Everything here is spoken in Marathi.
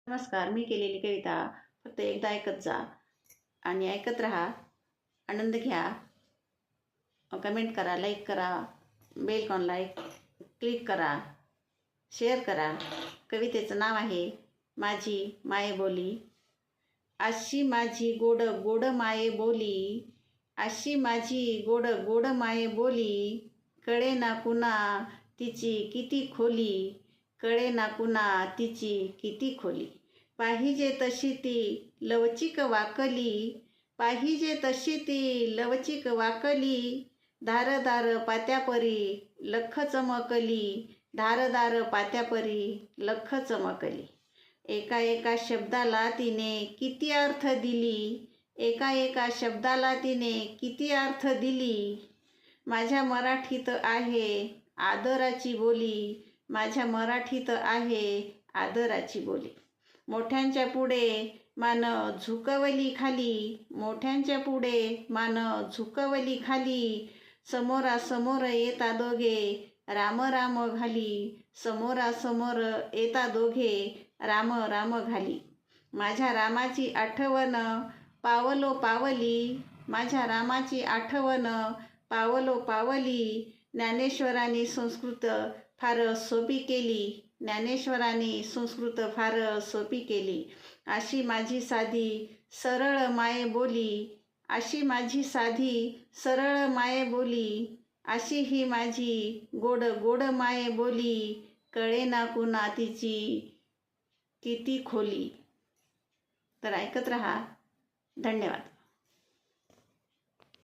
नमस्कार. मी केलेली कविता फक्त एकदा ऐकत जा आणि ऐकत राहा. आनंद घ्या. कमेंट करा, लाईक करा, बेल आयकॉनला क्लिक करा, शेअर करा. कवितेचं नाव आहे माझी मायेबोली. अशी माझी गोड गोड मायेबोली, अशी माझी गोड गोड मायेबोली, कळे ना कुणा तिची किती खोली, कळे ना कुणा तिची किती खोली. पाहिजे तशी ती लवचिक वाकली, पाहिजे तशी ती लवचिक वाकली, धारदार पात्यापरी लख चमकली, धारदार पात्यापरी लख चमकली. एका एका शब्दाला तिने किती अर्थ दिली, एका एका शब्दाला तिने किती अर्थ दिली. माझ्या मराठीत आहे आदराची बोली, माझ्या मराठीत आहे आदराची बोली. मोठ्यांच्या पुढे मान झुकवली खाली, मोठ्यांच्या पुढे मान झुकवली खाली, समोरासमोर येता दोघे राम राम घाली, समोरासमोर येता दोघे राम राम घाली. माझ्या रामाची आठवण पावलो पावली, माझ्या रामाची आठवण पावलो पावली. ज्ञानेश्वरांनी संस्कृत फार सोपी केली, ज्ञानेश्वरांनी संस्कृत फार सोपी केली. अशी माझी साधी सरळ मायेबोली, अशी माझी साधी सरळ मायेबोली, अशी ही माझी गोड गोड मायेबोली, कळे ना कुणा तिची किती खोली. तर ऐकत रहा. धन्यवाद.